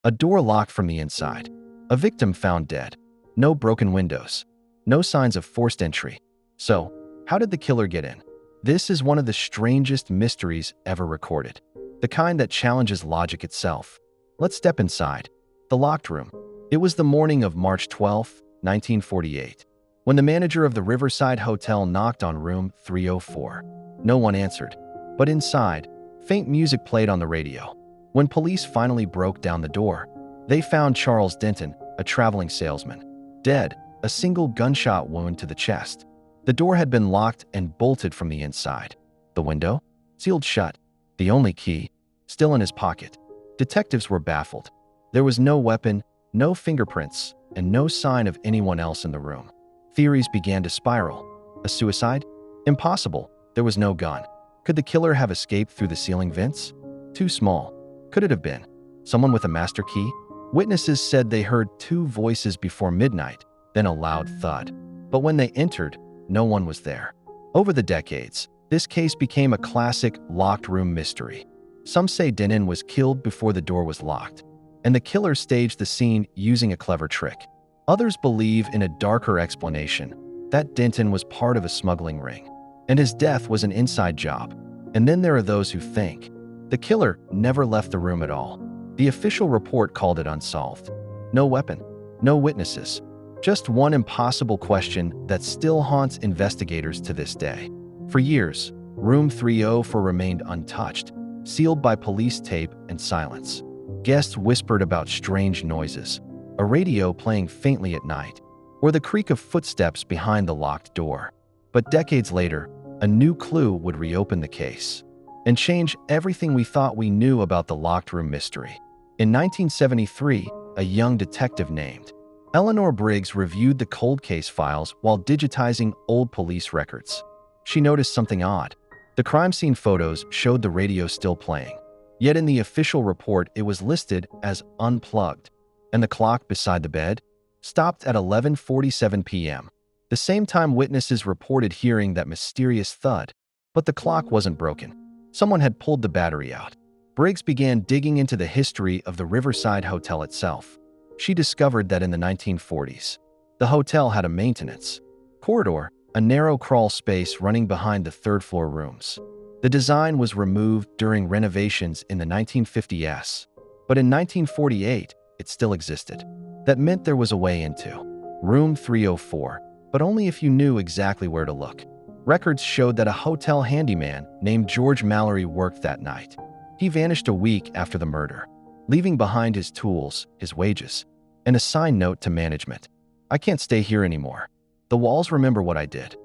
A door locked from the inside. A victim found dead. No broken windows. No signs of forced entry. So, how did the killer get in? This is one of the strangest mysteries ever recorded. The kind that challenges logic itself. Let's step inside. The locked room. It was the morning of March 12, 1948, when the manager of the Riverside Hotel knocked on room 304. No one answered. But inside, faint music played on the radio. When police finally broke down the door, they found Charles Denton, a traveling salesman, dead, a single gunshot wound to the chest. The door had been locked and bolted from the inside. The window? Sealed shut. The only key? Still in his pocket. Detectives were baffled. There was no weapon, no fingerprints, and no sign of anyone else in the room. Theories began to spiral. A suicide? Impossible. There was no gun. Could the killer have escaped through the ceiling vents? Too small. Could it have been someone with a master key? Witnesses said they heard two voices before midnight, then a loud thud. But when they entered, no one was there. Over the decades, this case became a classic locked room mystery. Some say Denton was killed before the door was locked, and the killer staged the scene using a clever trick. Others believe in a darker explanation, that Denton was part of a smuggling ring, and his death was an inside job. And then there are those who think the killer never left the room at all. The official report called it unsolved. No weapon, no witnesses, just one impossible question that still haunts investigators to this day. For years, room 304 remained untouched, sealed by police tape and silence. Guests whispered about strange noises, a radio playing faintly at night, or the creak of footsteps behind the locked door. But decades later, a new clue would reopen the case and change everything we thought we knew about the locked room mystery. In 1973, a young detective named Eleanor Briggs reviewed the cold case files while digitizing old police records. She noticed something odd. The crime scene photos showed the radio still playing, yet in the official report it was listed as unplugged, and the clock beside the bed stopped at 11:47 p.m., the same time witnesses reported hearing that mysterious thud. But the clock wasn't broken. Someone had pulled the battery out. Briggs began digging into the history of the Riverside Hotel itself. She discovered that in the 1940s, the hotel had a maintenance corridor, a narrow crawl space running behind the third-floor rooms. The design was removed during renovations in the 1950s, but in 1948, it still existed. That meant there was a way into room 304, but only if you knew exactly where to look. Records showed that a hotel handyman named George Mallory worked that night. He vanished a week after the murder, leaving behind his tools, his wages, and a signed note to management. "I can't stay here anymore. The walls remember what I did."